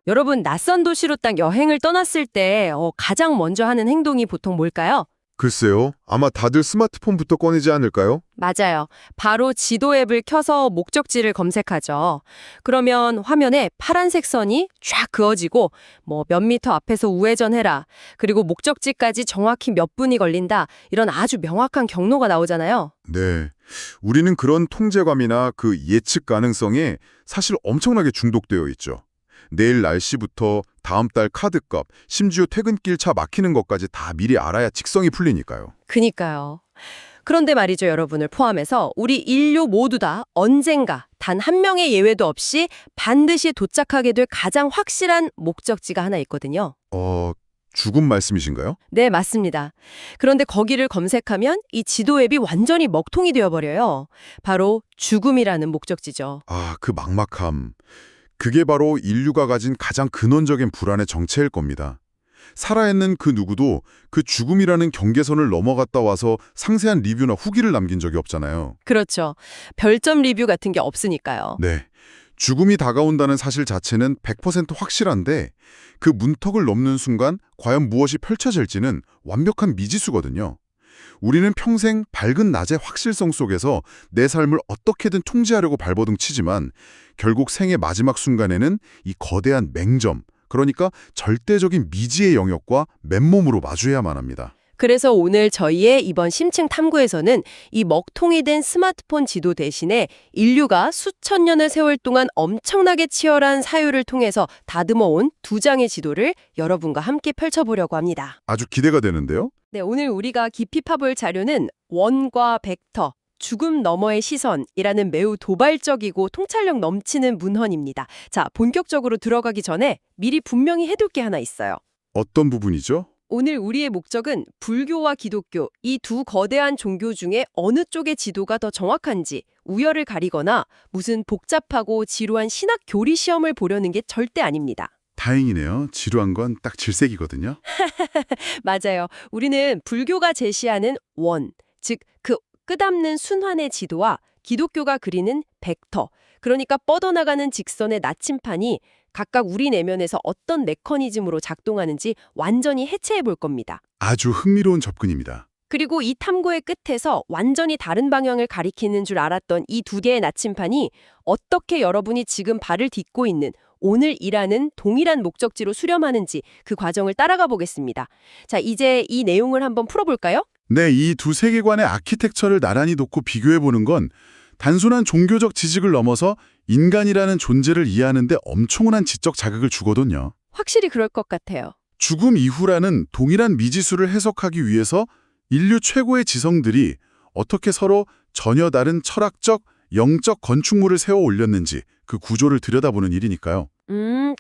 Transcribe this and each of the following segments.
여러분, 낯선 도시로 딱 여행을 떠났을 때 가장 먼저 하는 행동이 보통 뭘까요? 글쎄요. 아마 다들 스마트폰부터 꺼내지 않을까요? 맞아요. 바로 지도 앱을 켜서 목적지를 검색하죠. 그러면 화면에 파란색 선이 쫙 그어지고 몇 미터 앞에서 우회전해라. 그리고 목적지까지 정확히 몇 분이 걸린다. 이런 아주 명확한 경로가 나오잖아요. 네. 우리는 그런 통제감이나 그 예측 가능성에 사실 엄청나게 중독되어 있죠. 내일 날씨부터 다음 달 카드값, 심지어 퇴근길 차 막히는 것까지 다 미리 알아야 직성이 풀리니까요. 그니까요. 그런데 말이죠, 여러분을 포함해서 우리 인류 모두 다 언젠가 단 한 명의 예외도 없이 반드시 도착하게 될 가장 확실한 목적지가 하나 있거든요. 죽음 말씀이신가요? 네, 맞습니다. 그런데 거기를 검색하면 이 지도 앱이 완전히 먹통이 되어버려요. 바로 죽음이라는 목적지죠. 그 막막함. 그게 바로 인류가 가진 가장 근원적인 불안의 정체일 겁니다. 살아있는 그 누구도 그 죽음이라는 경계선을 넘어갔다 와서 상세한 리뷰나 후기를 남긴 적이 없잖아요. 그렇죠. 별점 리뷰 같은 게 없으니까요. 네. 죽음이 다가온다는 사실 자체는 100% 확실한데 그 문턱을 넘는 순간 과연 무엇이 펼쳐질지는 완벽한 미지수거든요. 우리는 평생 밝은 낮의 확실성 속에서 내 삶을 어떻게든 통제하려고 발버둥 치지만 결국 생의 마지막 순간에는 이 거대한 맹점, 그러니까 절대적인 미지의 영역과 맨몸으로 마주해야만 합니다. 그래서 오늘 저희의 이번 심층 탐구에서는 이 먹통이 된 스마트폰 지도 대신에 인류가 수천 년의 세월 동안 엄청나게 치열한 사유를 통해서 다듬어온 두 장의 지도를 여러분과 함께 펼쳐보려고 합니다. 아주 기대가 되는데요. 네, 오늘 우리가 깊이 파볼 자료는 원과 벡터, 죽음 너머의 시선이라는 매우 도발적이고 통찰력 넘치는 문헌입니다. 자, 본격적으로 들어가기 전에 미리 분명히 해둘 게 하나 있어요. 어떤 부분이죠? 오늘 우리의 목적은 불교와 기독교 이 두 거대한 종교 중에 어느 쪽의 지도가 더 정확한지 우열을 가리거나 무슨 복잡하고 지루한 신학 교리 시험을 보려는 게 절대 아닙니다. 다행이네요. 지루한 건 딱 질색이거든요. 맞아요. 우리는 불교가 제시하는 원, 즉 그 끝없는 순환의 지도와 기독교가 그리는 벡터, 그러니까 뻗어나가는 직선의 나침판이 각각 우리 내면에서 어떤 메커니즘으로 작동하는지 완전히 해체해 볼 겁니다. 아주 흥미로운 접근입니다. 그리고 이 탐구의 끝에서 완전히 다른 방향을 가리키는 줄 알았던 이 두 개의 나침판이 어떻게 여러분이 지금 발을 딛고 있는 오늘 일하는 동일한 목적지로 수렴하는지 그 과정을 따라가 보겠습니다. 자, 이제 이 내용을 한번 풀어볼까요? 네, 이 두 세계관의 아키텍처를 나란히 놓고 비교해보는 건 단순한 종교적 지식을 넘어서 인간이라는 존재를 이해하는 데 엄청난 지적 자극을 주거든요. 확실히 그럴 것 같아요. 죽음 이후라는 동일한 미지수를 해석하기 위해서 인류 최고의 지성들이 어떻게 서로 전혀 다른 철학적, 영적 건축물을 세워 올렸는지 그 구조를 들여다보는 일이니까요.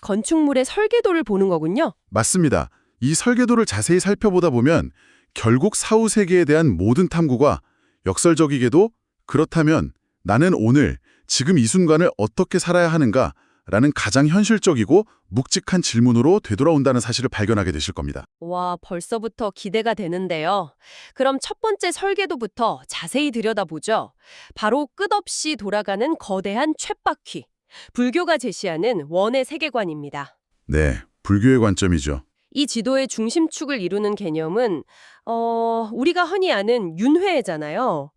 건축물의 설계도를 보는 거군요. 맞습니다. 이 설계도를 자세히 살펴보다 보면 결국 사후 세계에 대한 모든 탐구가 역설적이게도 그렇다면 나는 오늘 지금 이 순간을 어떻게 살아야 하는가 라는 가장 현실적이고 묵직한 질문으로 되돌아온다는 사실을 발견하게 되실 겁니다. 와, 벌써부터 기대가 되는데요. 그럼 첫 번째 설계도부터 자세히 들여다보죠. 바로 끝없이 돌아가는 거대한 쳇바퀴. 불교가 제시하는 원의 세계관입니다. 네, 불교의 관점이죠. 이 지도의 중심축을 이루는 개념은 우리가 흔히 아는 윤회잖아요.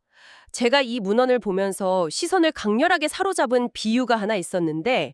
제가 이 문헌을 보면서 시선을 강렬하게 사로잡은 비유가 하나 있었는데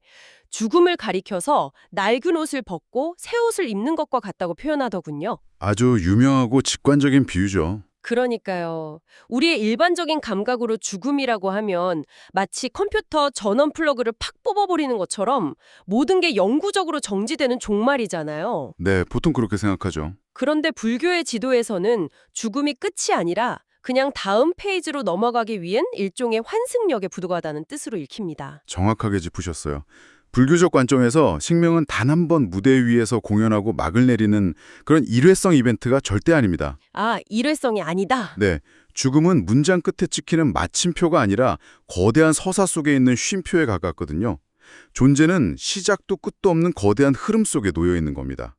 죽음을 가리켜서 낡은 옷을 벗고 새 옷을 입는 것과 같다고 표현하더군요. 아주 유명하고 직관적인 비유죠. 그러니까요. 우리의 일반적인 감각으로 죽음이라고 하면 마치 컴퓨터 전원 플러그를 팍 뽑아버리는 것처럼 모든 게 영구적으로 정지되는 종말이잖아요. 네, 보통 그렇게 생각하죠. 그런데 불교의 지도에서는 죽음이 끝이 아니라 그냥 다음 페이지로 넘어가기 위한 일종의 환승역에 부도가다는 뜻으로 읽힙니다. 정확하게 짚으셨어요. 불교적 관점에서 식명은 단 한 번 무대 위에서 공연하고 막을 내리는 그런 일회성 이벤트가 절대 아닙니다. 아, 일회성이 아니다. 네, 죽음은 문장 끝에 찍히는 마침표가 아니라 거대한 서사 속에 있는 쉼표에 가깝거든요. 존재는 시작도 끝도 없는 거대한 흐름 속에 놓여 있는 겁니다.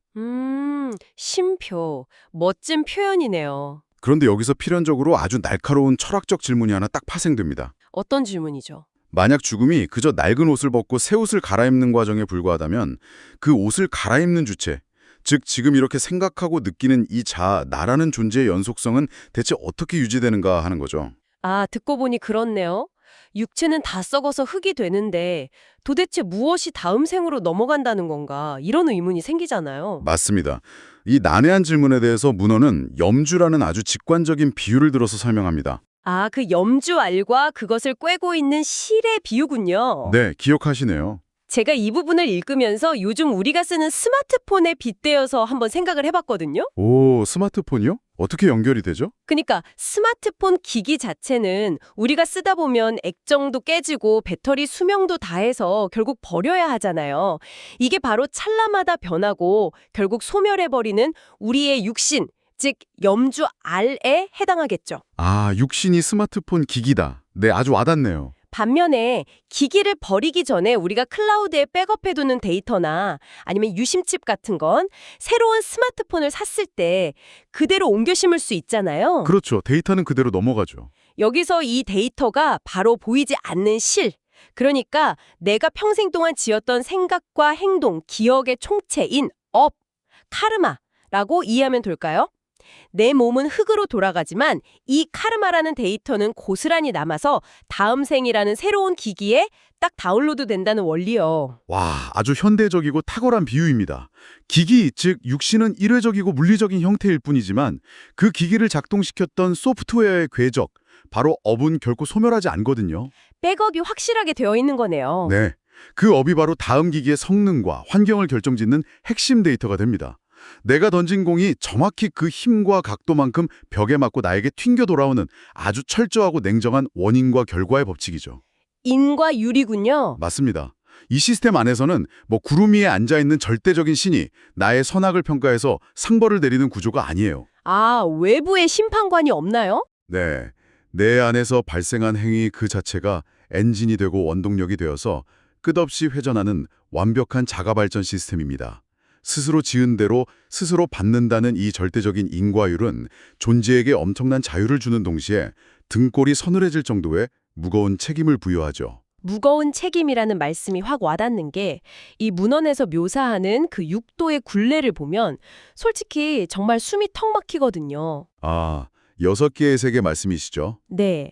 쉼표. 멋진 표현이네요. 그런데 여기서 필연적으로 아주 날카로운 철학적 질문이 하나 딱 파생됩니다. 어떤 질문이죠? 만약 죽음이 그저 낡은 옷을 벗고 새 옷을 갈아입는 과정에 불과하다면 그 옷을 갈아입는 주체, 즉 지금 이렇게 생각하고 느끼는 이 자아, 나라는 존재의 연속성은 대체 어떻게 유지되는가 하는 거죠. 아, 듣고 보니 그렇네요. 육체는 다 썩어서 흙이 되는데 도대체 무엇이 다음 생으로 넘어간다는 건가? 이런 의문이 생기잖아요. 맞습니다. 이 난해한 질문에 대해서 문헌은 염주라는 아주 직관적인 비유를 들어서 설명합니다. 아, 그 염주알과 그것을 꿰고 있는 실의 비유군요. 네, 기억하시네요. 제가 이 부분을 읽으면서 요즘 우리가 쓰는 스마트폰에 빗대어서 한번 생각을 해봤거든요. 오, 스마트폰이요? 어떻게 연결이 되죠? 그러니까 스마트폰 기기 자체는 우리가 쓰다 보면 액정도 깨지고 배터리 수명도 다해서 결국 버려야 하잖아요. 이게 바로 찰나마다 변하고 결국 소멸해버리는 우리의 육신, 즉 염주알에 해당하겠죠. 아, 육신이 스마트폰 기기다. 네, 아주 와닿네요. 반면에 기기를 버리기 전에 우리가 클라우드에 백업해두는 데이터나 아니면 유심칩 같은 건 새로운 스마트폰을 샀을 때 그대로 옮겨 심을 수 있잖아요. 그렇죠. 데이터는 그대로 넘어가죠. 여기서 이 데이터가 바로 보이지 않는 실, 그러니까 내가 평생 동안 지었던 생각과 행동, 기억의 총체인 업, 카르마라고 이해하면 될까요? 내 몸은 흙으로 돌아가지만 이 카르마라는 데이터는 고스란히 남아서 다음 생이라는 새로운 기기에 딱 다운로드 된다는 원리요. 와, 아주 현대적이고 탁월한 비유입니다. 기기, 즉 육신은 일회적이고 물리적인 형태일 뿐이지만 그 기기를 작동시켰던 소프트웨어의 궤적, 바로 업은 결코 소멸하지 않거든요. 백업이 확실하게 되어 있는 거네요. 네, 그 업이 바로 다음 기기의 성능과 환경을 결정짓는 핵심 데이터가 됩니다. 내가 던진 공이 정확히 그 힘과 각도만큼 벽에 맞고 나에게 튕겨 돌아오는 아주 철저하고 냉정한 원인과 결과의 법칙이죠. 인과 유리군요. 맞습니다. 이 시스템 안에서는 구름 위에 앉아있는 절대적인 신이 나의 선악을 평가해서 상벌을 내리는 구조가 아니에요. 아, 외부에 심판관이 없나요? 네, 내 안에서 발생한 행위 그 자체가 엔진이 되고 원동력이 되어서 끝없이 회전하는 완벽한 자가발전 시스템입니다. 스스로 지은 대로 스스로 받는다는 이 절대적인 인과율은 존재에게 엄청난 자유를 주는 동시에 등골이 서늘해질 정도의 무거운 책임을 부여하죠. 무거운 책임이라는 말씀이 확 와닿는 게 이 문헌에서 묘사하는 그 6도의 굴레를 보면 솔직히 정말 숨이 턱 막히거든요. 아, 6개의 세계 말씀이시죠? 네.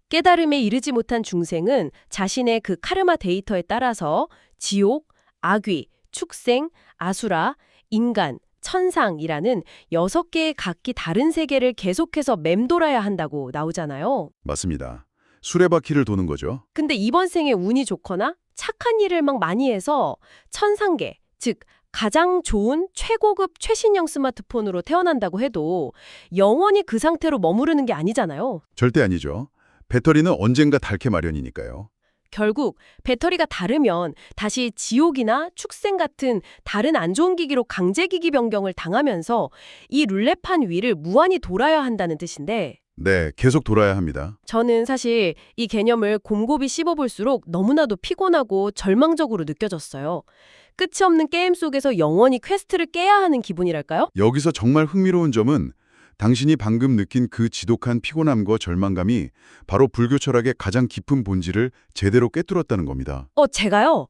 깨달음에 이르지 못한 중생은 자신의 그 카르마 데이터에 따라서 지옥, 악귀, 축생, 아수라, 인간, 천상이라는 6개의 각기 다른 세계를 계속해서 맴돌아야 한다고 나오잖아요. 맞습니다. 수레바퀴를 도는 거죠. 근데 이번 생에 운이 좋거나 착한 일을 막 많이 해서 천상계, 즉 가장 좋은 최고급 최신형 스마트폰으로 태어난다고 해도 영원히 그 상태로 머무르는 게 아니잖아요. 절대 아니죠. 배터리는 언젠가 닳게 마련이니까요. 결국 배터리가 닳으면 다시 지옥이나 축생 같은 다른 안 좋은 기기로 강제기기 변경을 당하면서 이 룰레판 위를 무한히 돌아야 한다는 뜻인데 네, 계속 돌아야 합니다. 저는 사실 이 개념을 곰곰이 씹어볼수록 너무나도 피곤하고 절망적으로 느껴졌어요. 끝이 없는 게임 속에서 영원히 퀘스트를 깨야 하는 기분이랄까요? 여기서 정말 흥미로운 점은 당신이 방금 느낀 그 지독한 피곤함과 절망감이 바로 불교 철학의 가장 깊은 본질을 제대로 꿰뚫었다는 겁니다. 제가요?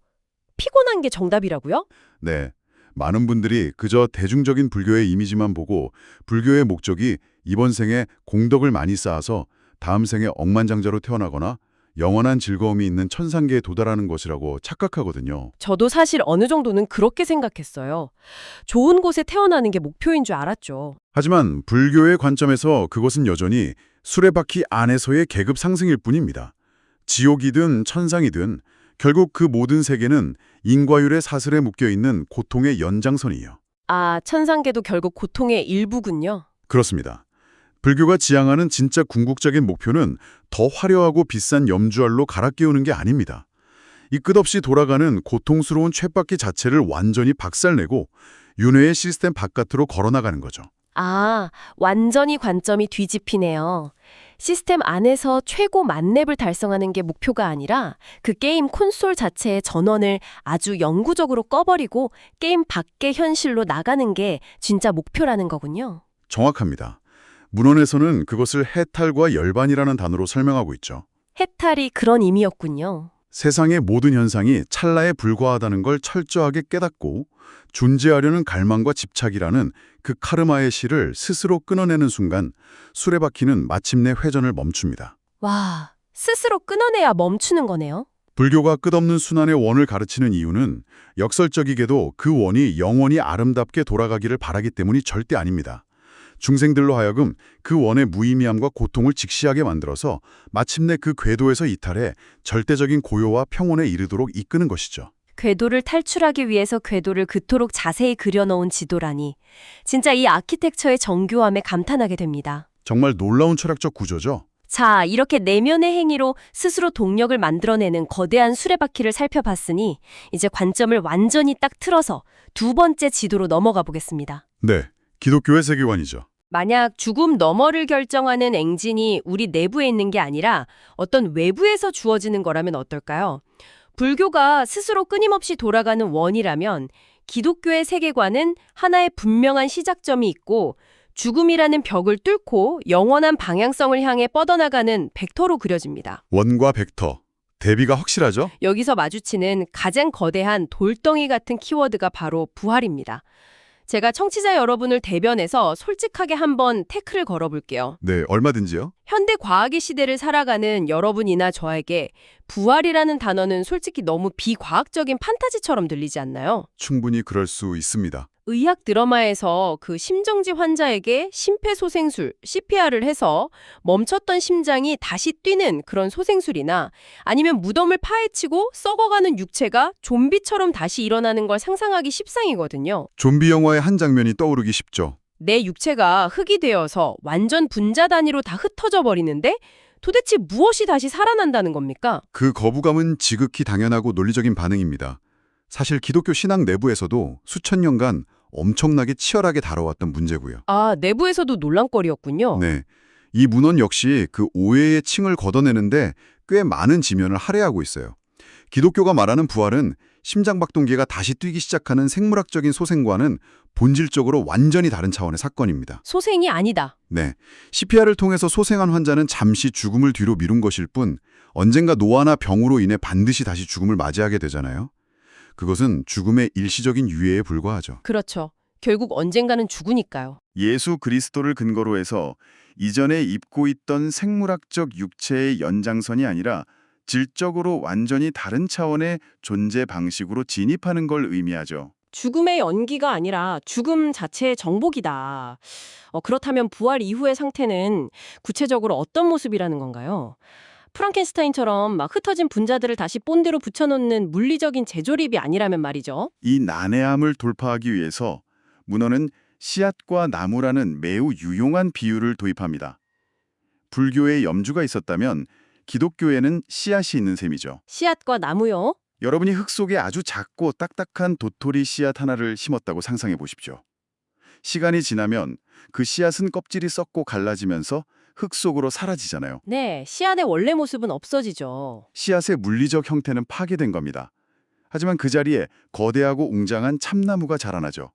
피곤한 게 정답이라고요? 네, 많은 분들이 그저 대중적인 불교의 이미지만 보고 불교의 목적이 이번 생에 공덕을 많이 쌓아서 다음 생에 억만장자로 태어나거나 영원한 즐거움이 있는 천상계에 도달하는 것이라고 착각하거든요. 저도 사실 어느 정도는 그렇게 생각했어요. 좋은 곳에 태어나는 게 목표인 줄 알았죠. 하지만 불교의 관점에서 그것은 여전히 수레바퀴 안에서의 계급 상승일 뿐입니다. 지옥이든 천상이든 결국 그 모든 세계는 인과율의 사슬에 묶여있는 고통의 연장선이에요. 아, 천상계도 결국 고통의 일부군요. 그렇습니다. 불교가 지향하는 진짜 궁극적인 목표는 더 화려하고 비싼 염주알로 갈아 끼우는 게 아닙니다. 이 끝없이 돌아가는 고통스러운 쳇바퀴 자체를 완전히 박살내고 윤회의 시스템 바깥으로 걸어나가는 거죠. 아, 완전히 관점이 뒤집히네요. 시스템 안에서 최고 만렙을 달성하는 게 목표가 아니라 그 게임 콘솔 자체의 전원을 아주 영구적으로 꺼버리고 게임 밖의 현실로 나가는 게 진짜 목표라는 거군요. 정확합니다. 문헌에서는 그것을 해탈과 열반이라는 단어로 설명하고 있죠. 해탈이 그런 의미였군요. 세상의 모든 현상이 찰나에 불과하다는 걸 철저하게 깨닫고 존재하려는 갈망과 집착이라는 그 카르마의 실을 스스로 끊어내는 순간 수레바퀴는 마침내 회전을 멈춥니다. 와, 스스로 끊어내야 멈추는 거네요. 불교가 끝없는 순환의 원을 가르치는 이유는 역설적이게도 그 원이 영원히 아름답게 돌아가기를 바라기 때문이 절대 아닙니다. 중생들로 하여금 그 원의 무의미함과 고통을 직시하게 만들어서 마침내 그 궤도에서 이탈해 절대적인 고요와 평온에 이르도록 이끄는 것이죠. 궤도를 탈출하기 위해서 궤도를 그토록 자세히 그려놓은 지도라니. 진짜 이 아키텍처의 정교함에 감탄하게 됩니다. 정말 놀라운 철학적 구조죠. 자, 이렇게 내면의 행위로 스스로 동력을 만들어내는 거대한 수레바퀴를 살펴봤으니 이제 관점을 완전히 딱 틀어서 두 번째 지도로 넘어가 보겠습니다. 네, 기독교의 세계관이죠. 만약 죽음 너머를 결정하는 engine 우리 내부에 있는 게 아니라 어떤 외부에서 주어지는 거라면 어떨까요? 불교가 스스로 끊임없이 돌아가는 원이라면 기독교의 세계관은 하나의 분명한 시작점이 있고 죽음이라는 벽을 뚫고 영원한 방향성을 향해 뻗어나가는 벡터로 그려집니다. 원과 벡터, 대비가 확실하죠? 여기서 마주치는 가장 거대한 돌덩이 같은 키워드가 바로 부활입니다. 제가 청취자 여러분을 대변해서 솔직하게 한번 태클을 걸어볼게요. 네, 얼마든지요. 현대 과학의 시대를 살아가는 여러분이나 저에게 부활이라는 단어는 솔직히 너무 비과학적인 판타지처럼 들리지 않나요? 충분히 그럴 수 있습니다. 의학 드라마에서 그 심정지 환자에게 심폐소생술, CPR을 해서 멈췄던 심장이 다시 뛰는 그런 소생술이나 아니면 무덤을 파헤치고 썩어가는 육체가 좀비처럼 다시 일어나는 걸 상상하기 십상이거든요. 좀비 영화의 한 장면이 떠오르기 쉽죠. 내 육체가 흙이 되어서 완전 분자 단위로 다 흩어져 버리는데 도대체 무엇이 다시 살아난다는 겁니까? 그 거부감은 지극히 당연하고 논리적인 반응입니다. 사실 기독교 신앙 내부에서도 수천 년간 엄청나게 치열하게 다뤄왔던 문제고요. 아, 내부에서도 논란거리였군요. 네, 이 문헌 역시 그 오해의 층을 걷어내는데 꽤 많은 지면을 할애하고 있어요. 기독교가 말하는 부활은 심장박동기가 다시 뛰기 시작하는 생물학적인 소생과는 본질적으로 완전히 다른 차원의 사건입니다. 소생이 아니다. 네, CPR을 통해서 소생한 환자는 잠시 죽음을 뒤로 미룬 것일 뿐 언젠가 노화나 병으로 인해 반드시 다시 죽음을 맞이하게 되잖아요. 그것은 죽음의 일시적인 유예에 불과하죠. 그렇죠. 결국 언젠가는 죽으니까요. 예수 그리스도를 근거로 해서 이전에 입고 있던 생물학적 육체의 연장선이 아니라 질적으로 완전히 다른 차원의 존재 방식으로 진입하는 걸 의미하죠. 죽음의 연기가 아니라 죽음 자체의 정복이다. 그렇다면 부활 이후의 상태는 구체적으로 어떤 모습이라는 건가요? 프랑켄스타인처럼 막 흩어진 분자들을 다시 본대로 붙여놓는 물리적인 재조립이 아니라면 말이죠. 이 난해함을 돌파하기 위해서 문헌은 씨앗과 나무라는 매우 유용한 비유를 도입합니다. 불교에 염주가 있었다면 기독교에는 씨앗이 있는 셈이죠. 씨앗과 나무요? 여러분이 흙 속에 아주 작고 딱딱한 도토리 씨앗 하나를 심었다고 상상해 보십시오. 시간이 지나면 그 씨앗은 껍질이 썩고 갈라지면서 흙 속으로 사라지잖아요. 네, 씨앗의 원래 모습은 없어지죠. 씨앗의 물리적 형태는 파괴된 겁니다. 하지만 그 자리에 거대하고 웅장한 참나무가 자라나죠.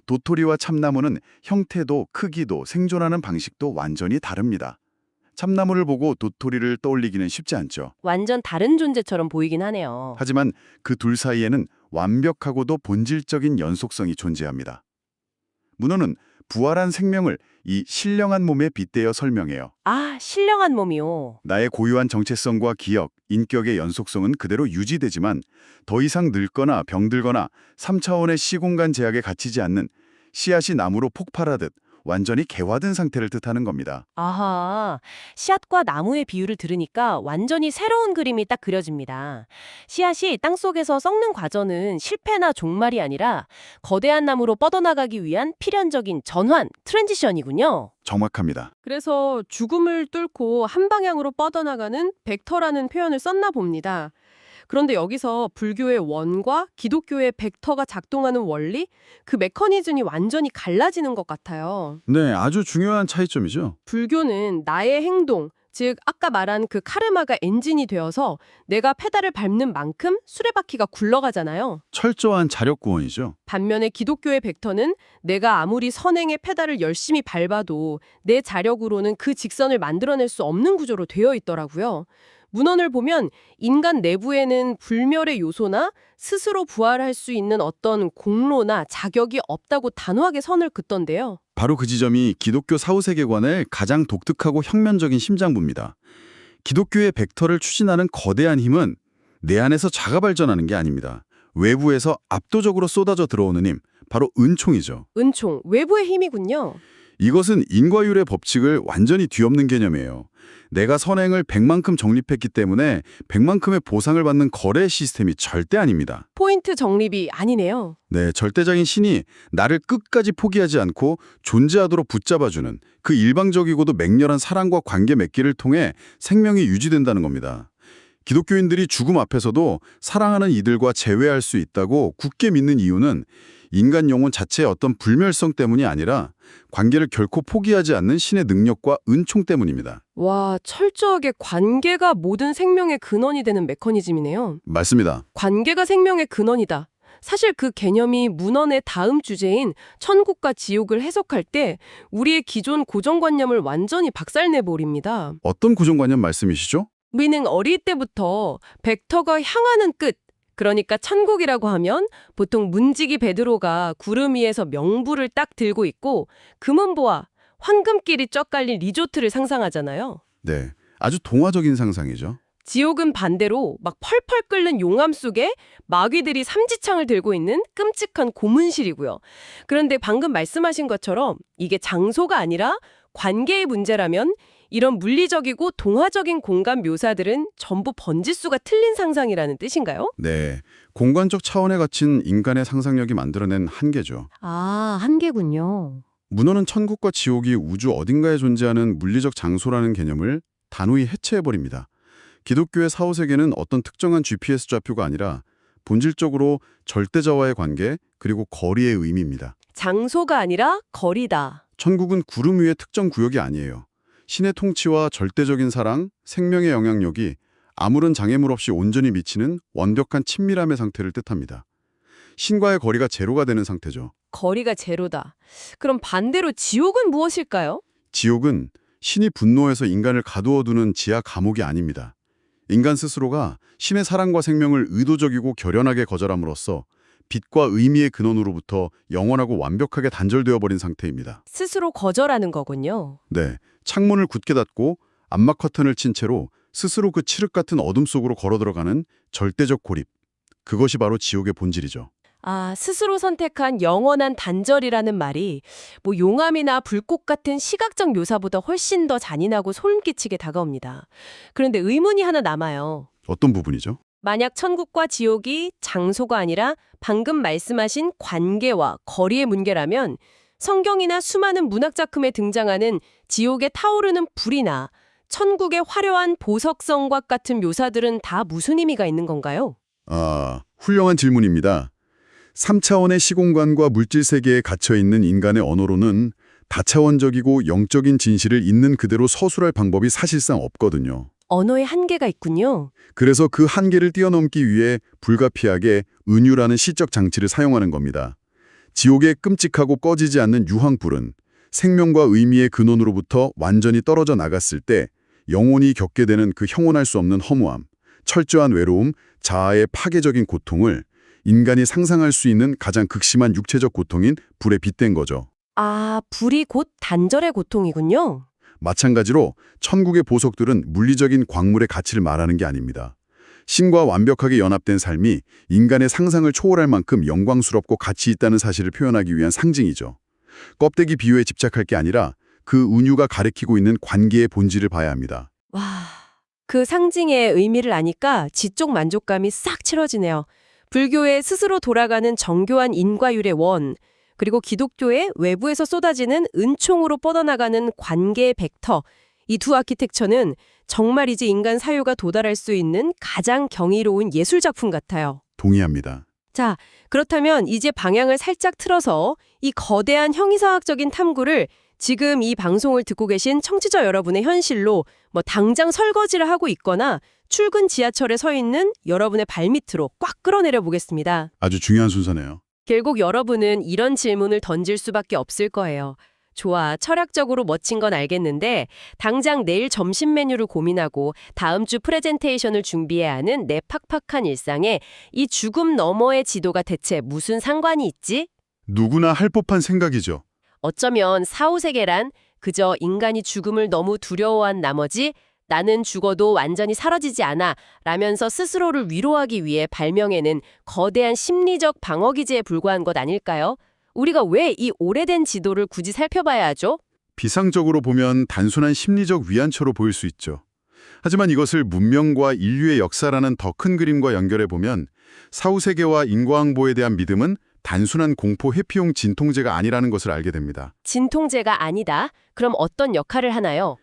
도토리와 참나무는 형태도 크기도 생존하는 방식도 완전히 다릅니다. 참나무를 보고 도토리를 떠올리기는 쉽지 않죠. 완전 다른 존재처럼 보이긴 하네요. 하지만 그 둘 사이에는 완벽하고도 본질적인 연속성이 존재합니다. 문헌은 부활한 생명을 이 신령한 몸에 빗대어 설명해요. 아, 신령한 몸이요. 나의 고유한 정체성과 기억, 인격의 연속성은 그대로 유지되지만 더 이상 늙거나 병들거나 3차원의 시공간 제약에 갇히지 않는 씨앗이 나무로 폭발하듯 완전히 개화된 상태를 뜻하는 겁니다. 아하, 씨앗과 나무의 비유를 들으니까 완전히 새로운 그림이 딱 그려집니다. 씨앗이 땅속에서 썩는 과정은 실패나 종말이 아니라 거대한 나무로 뻗어나가기 위한 필연적인 전환, 트랜지션이군요. 정확합니다. 그래서 죽음을 뚫고 한 방향으로 뻗어나가는 벡터라는 표현을 썼나 봅니다. 그런데 여기서 불교의 원과 기독교의 벡터가 작동하는 원리, 그 메커니즘이 완전히 갈라지는 것 같아요. 네, 아주 중요한 차이점이죠. 불교는 나의 행동, 즉 아까 말한 그 카르마가 엔진이 되어서 내가 페달을 밟는 만큼 수레바퀴가 굴러가잖아요. 철저한 자력 구원이죠. 반면에 기독교의 벡터는 내가 아무리 선행의 페달을 열심히 밟아도 내 자력으로는 그 직선을 만들어낼 수 없는 구조로 되어 있더라고요. 문헌을 보면 인간 내부에는 불멸의 요소나 스스로 부활할 수 있는 어떤 공로나 자격이 없다고 단호하게 선을 긋던데요. 바로 그 지점이 기독교 사후세계관의 가장 독특하고 혁명적인 심장부입니다. 기독교의 벡터를 추진하는 거대한 힘은 내 안에서 자가 발전하는 게 아닙니다. 외부에서 압도적으로 쏟아져 들어오는 힘, 바로 은총이죠. 은총, 외부의 힘이군요. 이것은 인과율의 법칙을 완전히 뒤엎는 개념이에요. 내가 선행을 100만큼 적립했기 때문에 100만큼의 보상을 받는 거래 시스템이 절대 아닙니다. 포인트 정립이 아니네요. 네, 절대적인 신이 나를 끝까지 포기하지 않고 존재하도록 붙잡아주는 그 일방적이고도 맹렬한 사랑과 관계 맺기를 통해 생명이 유지된다는 겁니다. 기독교인들이 죽음 앞에서도 사랑하는 이들과 재회할 수 있다고 굳게 믿는 이유는 인간 영혼 자체의 어떤 불멸성 때문이 아니라 관계를 결코 포기하지 않는 신의 능력과 은총 때문입니다. 와, 철저하게 관계가 모든 생명의 근원이 되는 메커니즘이네요. 맞습니다. 관계가 생명의 근원이다. 사실 그 개념이 문헌의 다음 주제인 천국과 지옥을 해석할 때 우리의 기존 고정관념을 완전히 박살내버립니다. 어떤 고정관념 말씀이시죠? 우리는 어릴 때부터 벡터가 향하는 끝, 그러니까 천국이라고 하면 보통 문지기 베드로가 구름 위에서 명부를 딱 들고 있고 금은보와 황금길이 쫙 깔린 리조트를 상상하잖아요. 네, 아주 동화적인 상상이죠. 지옥은 반대로 막 펄펄 끓는 용암 속에 마귀들이 삼지창을 들고 있는 끔찍한 고문실이고요. 그런데 방금 말씀하신 것처럼 이게 장소가 아니라 관계의 문제라면 이런 물리적이고 동화적인 공간 묘사들은 전부 번지수가 틀린 상상이라는 뜻인가요? 네, 공간적 차원에 갇힌 인간의 상상력이 만들어낸 한계죠. 아, 한계군요. 문헌은 천국과 지옥이 우주 어딘가에 존재하는 물리적 장소라는 개념을 단호히 해체해버립니다. 기독교의 사후세계는 어떤 특정한 GPS 좌표가 아니라 본질적으로 절대자와의 관계 그리고 거리의 의미입니다. 장소가 아니라 거리다. 천국은 구름 위의 특정 구역이 아니에요. 신의 통치와 절대적인 사랑, 생명의 영향력이 아무런 장애물 없이 온전히 미치는 완벽한 친밀함의 상태를 뜻합니다. 신과의 거리가 제로가 되는 상태죠. 거리가 제로다. 그럼 반대로 지옥은 무엇일까요? 지옥은 신이 분노해서 인간을 가두어두는 지하 감옥이 아닙니다. 인간 스스로가 신의 사랑과 생명을 의도적이고 결연하게 거절함으로써 빛과 의미의 근원으로부터 영원하고 완벽하게 단절되어 버린 상태입니다. 스스로 거절하는 거군요. 네, 창문을 굳게 닫고 암막 커튼을 친 채로 스스로 그 칠흑 같은 어둠 속으로 걸어 들어가는 절대적 고립. 그것이 바로 지옥의 본질이죠. 아, 스스로 선택한 영원한 단절이라는 말이 뭐 용암이나 불꽃 같은 시각적 묘사보다 훨씬 더 잔인하고 소름 끼치게 다가옵니다. 그런데 의문이 하나 남아요. 어떤 부분이죠? 만약 천국과 지옥이 장소가 아니라 방금 말씀하신 관계와 거리의 문제라면 성경이나 수많은 문학작품에 등장하는 지옥에 타오르는 불이나 천국의 화려한 보석성과 같은 묘사들은 다 무슨 의미가 있는 건가요? 아, 훌륭한 질문입니다. 3차원의 시공간과 물질 세계에 갇혀있는 인간의 언어로는 다차원적이고 영적인 진실을 있는 그대로 서술할 방법이 사실상 없거든요. 언어의 한계가 있군요. 그래서 그 한계를 뛰어넘기 위해 불가피하게 은유라는 시적 장치를 사용하는 겁니다. 지옥의 끔찍하고 꺼지지 않는 유황불은 생명과 의미의 근원으로부터 완전히 떨어져 나갔을 때 영혼이 겪게 되는 그 형언할 수 없는 허무함, 철저한 외로움, 자아의 파괴적인 고통을 인간이 상상할 수 있는 가장 극심한 육체적 고통인 불에 빗댄 거죠. 아, 불이 곧 단절의 고통이군요. 마찬가지로 천국의 보석들은 물리적인 광물의 가치를 말하는 게 아닙니다. 신과 완벽하게 연합된 삶이 인간의 상상을 초월할 만큼 영광스럽고 가치 있다는 사실을 표현하기 위한 상징이죠. 껍데기 비유에 집착할 게 아니라 그 은유가 가리키고 있는 관계의 본질을 봐야 합니다. 와, 그 상징의 의미를 아니까 지적 만족감이 싹 채워지네요. 불교의 스스로 돌아가는 정교한 인과율의 원, 그리고 기독교의 외부에서 쏟아지는 은총으로 뻗어나가는 관계의 벡터, 이 두 아키텍처는 정말이지 인간 사유가 도달할 수 있는 가장 경이로운 예술작품 같아요. 동의합니다. 자, 그렇다면 이제 방향을 살짝 틀어서 이 거대한 형이상학적인 탐구를 지금 이 방송을 듣고 계신 청취자 여러분의 현실로 뭐 당장 설거지를 하고 있거나 출근 지하철에 서 있는 여러분의 발밑으로 꽉 끌어내려 보겠습니다. 아주 중요한 순서네요. 결국 여러분은 이런 질문을 던질 수밖에 없을 거예요. 좋아. 철학적으로 멋진 건 알겠는데 당장 내일 점심 메뉴를 고민하고 다음 주 프레젠테이션을 준비해야 하는 내 팍팍한 일상에 이 죽음 너머의 지도가 대체 무슨 상관이 있지? 누구나 할 법한 생각이죠. 어쩌면 사후세계란 그저 인간이 죽음을 너무 두려워한 나머지 나는 죽어도 완전히 사라지지 않아 라면서 스스로를 위로하기 위해 발명해낸 거대한 심리적 방어기제에 불과한 것 아닐까요? 우리가 왜 이 오래된 지도를 굳이 살펴봐야 하죠? 비상적으로 보면 단순한 심리적 위안처로 보일 수 있죠. 하지만 이것을 문명과 인류의 역사라는 더 큰 그림과 연결해 보면 사후세계와 인과응보에 대한 믿음은 단순한 공포 회피용 진통제가 아니라는 것을 알게 됩니다. 진통제가 아니다. 그럼 어떤 역할을 하나요?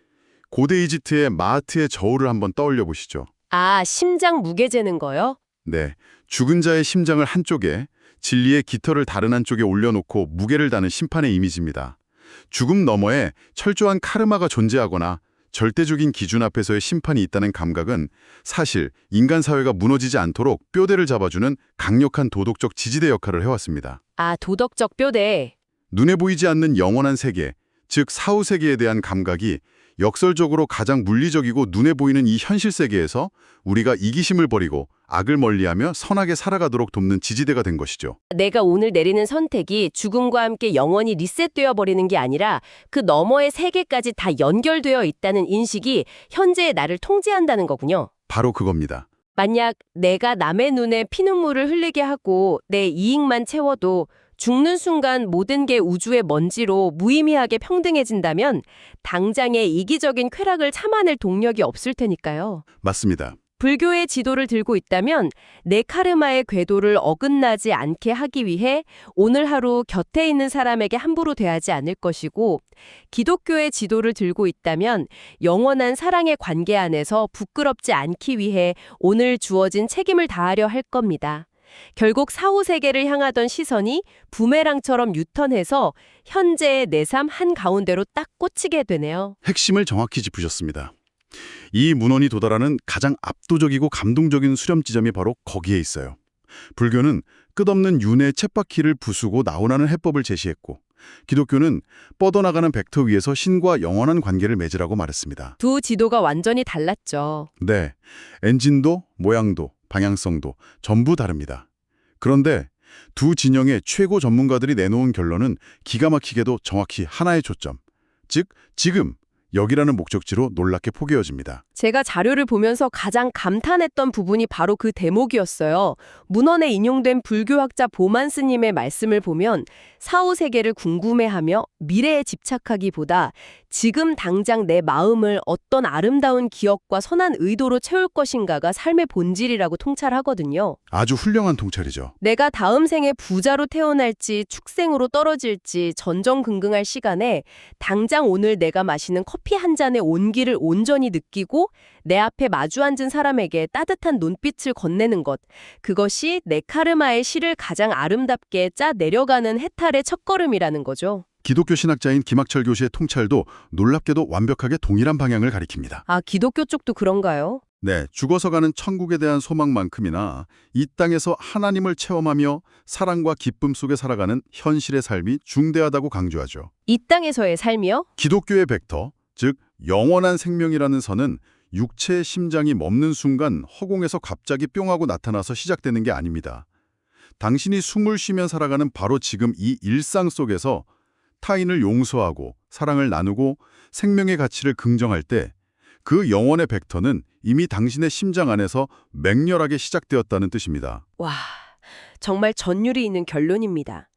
고대 이집트의 마하트의 저울을 한번 떠올려 보시죠. 아, 심장 무게 재는 거요? 네, 죽은 자의 심장을 한쪽에, 진리의 깃털을 다른 한쪽에 올려놓고 무게를 다는 심판의 이미지입니다. 죽음 너머에 철저한 카르마가 존재하거나 절대적인 기준 앞에서의 심판이 있다는 감각은 사실 인간 사회가 무너지지 않도록 뼈대를 잡아주는 강력한 도덕적 지지대 역할을 해왔습니다. 아, 도덕적 뼈대. 눈에 보이지 않는 영원한 세계, 즉 사후세계에 대한 감각이 역설적으로 가장 물리적이고 눈에 보이는 이 현실 세계에서 우리가 이기심을 버리고 악을 멀리하며 선하게 살아가도록 돕는 지지대가 된 것이죠. 내가 오늘 내리는 선택이 죽음과 함께 영원히 리셋되어 버리는 게 아니라 그 너머의 세계까지 다 연결되어 있다는 인식이 현재의 나를 통제한다는 거군요. 바로 그겁니다. 만약 내가 남의 눈에 피눈물을 흘리게 하고 내 이익만 채워도 죽는 순간 모든 게 우주의 먼지로 무의미하게 평등해진다면 당장의 이기적인 쾌락을 참아낼 동력이 없을 테니까요. 맞습니다. 불교의 지도를 들고 있다면 내 카르마의 궤도를 어긋나지 않게 하기 위해 오늘 하루 곁에 있는 사람에게 함부로 대하지 않을 것이고, 기독교의 지도를 들고 있다면 영원한 사랑의 관계 안에서 부끄럽지 않기 위해 오늘 주어진 책임을 다하려 할 겁니다. 결국 사후세계를 향하던 시선이 부메랑처럼 유턴해서 현재의 내 삶 한가운데로 딱 꽂히게 되네요. 핵심을 정확히 짚으셨습니다. 이 문헌이 도달하는 가장 압도적이고 감동적인 수렴 지점이 바로 거기에 있어요. 불교는 끝없는 윤의 쳇바퀴를 부수고 나오라는 해법을 제시했고, 기독교는 뻗어나가는 벡터 위에서 신과 영원한 관계를 맺으라고 말했습니다. 두 지도가 완전히 달랐죠. 네, 엔진도, 모양도, 방향성도 전부 다릅니다. 그런데 두 진영의 최고 전문가들이 내놓은 결론은 기가 막히게도 정확히 하나의 초점, 즉 지금 여기라는 목적지로 놀랍게 포개어집니다. 제가 자료를 보면서 가장 감탄했던 부분이 바로 그 대목이었어요. 문헌에 인용된 불교학자 보만 스님의 말씀을 보면 사후세계를 궁금해하며 미래에 집착하기보다 지금 당장 내 마음을 어떤 아름다운 기억과 선한 의도로 채울 것인가가 삶의 본질이라고 통찰하거든요. 아주 훌륭한 통찰이죠. 내가 다음 생에 부자로 태어날지 축생으로 떨어질지 전전긍긍할 시간에 당장 오늘 내가 마시는 커피 한 잔의 온기를 온전히 느끼고 내 앞에 마주 앉은 사람에게 따뜻한 눈빛을 건네는 것, 그것이 내 카르마의 실을 가장 아름답게 짜 내려가는 해탈의 첫걸음이라는 거죠. 기독교 신학자인 김학철 교수의 통찰도 놀랍게도 완벽하게 동일한 방향을 가리킵니다. 아, 기독교 쪽도 그런가요? 네, 죽어서 가는 천국에 대한 소망만큼이나 이 땅에서 하나님을 체험하며 사랑과 기쁨 속에 살아가는 현실의 삶이 중대하다고 강조하죠. 이 땅에서의 삶이요? 기독교의 벡터, 즉 영원한 생명이라는 선은 육체의 심장이 멈는 순간 허공에서 갑자기 뿅 하고 나타나서 시작되는 게 아닙니다. 당신이 숨을 쉬며 살아가는 바로 지금 이 일상 속에서 타인을 용서하고 사랑을 나누고 생명의 가치를 긍정할 때 그 영원의 벡터는 이미 당신의 심장 안에서 맹렬하게 시작되었다는 뜻입니다. 와, 정말 전율이 있는 결론입니다.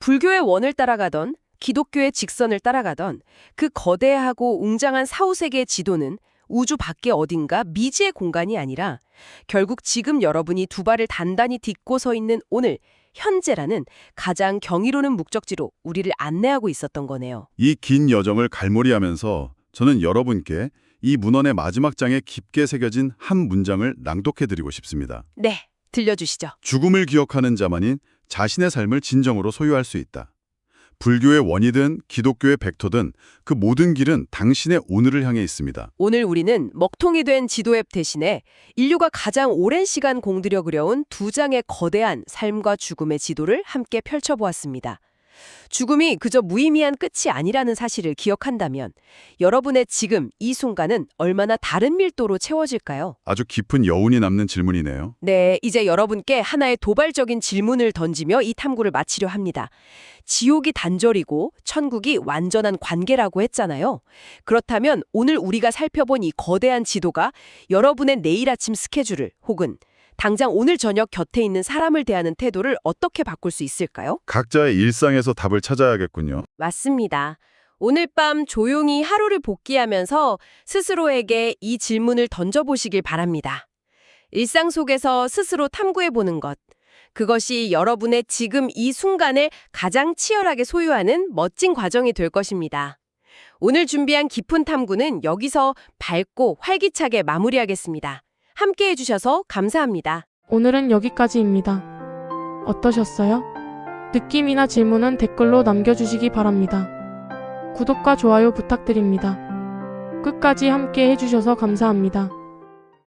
불교의 원을 따라가던 기독교의 직선을 따라가던 그 거대하고 웅장한 사후세계의 지도는 우주 밖의 어딘가 미지의 공간이 아니라 결국 지금 여러분이 두 발을 단단히 딛고 서 있는 오늘, 현재라는 가장 경이로운 목적지로 우리를 안내하고 있었던 거네요. 이 긴 여정을 갈무리하면서 저는 여러분께 이 문헌의 마지막 장에 깊게 새겨진 한 문장을 낭독해드리고 싶습니다. 네, 들려주시죠. 죽음을 기억하는 자만이 자신의 삶을 진정으로 소유할 수 있다. 불교의 원이든 기독교의 벡터든 그 모든 길은 당신의 오늘을 향해 있습니다. 오늘 우리는 먹통이 된 지도앱 대신에 인류가 가장 오랜 시간 공들여 그려온 두 장의 거대한 삶과 죽음의 지도를 함께 펼쳐보았습니다. 죽음이 그저 무의미한 끝이 아니라는 사실을 기억한다면 여러분의 지금 이 순간은 얼마나 다른 밀도로 채워질까요? 아주 깊은 여운이 남는 질문이네요. 네, 이제 여러분께 하나의 도발적인 질문을 던지며 이 탐구를 마치려 합니다. 지옥이 단절이고 천국이 완전한 관계라고 했잖아요. 그렇다면 오늘 우리가 살펴본 이 거대한 지도가 여러분의 내일 아침 스케줄을 혹은 당장 오늘 저녁 곁에 있는 사람을 대하는 태도를 어떻게 바꿀 수 있을까요? 각자의 일상에서 답을 찾아야겠군요. 맞습니다. 오늘 밤 조용히 하루를 복귀하면서 스스로에게 이 질문을 던져보시길 바랍니다. 일상 속에서 스스로 탐구해보는 것. 그것이 여러분의 지금 이 순간을 가장 치열하게 소유하는 멋진 과정이 될 것입니다. 오늘 준비한 깊은 탐구는 여기서 밝고 활기차게 마무리하겠습니다. 함께 해주셔서 감사합니다. 오늘은 여기까지입니다. 어떠셨어요? 느낌이나 질문은 댓글로 남겨주시기 바랍니다. 구독과 좋아요 부탁드립니다. 끝까지 함께 해주셔서 감사합니다.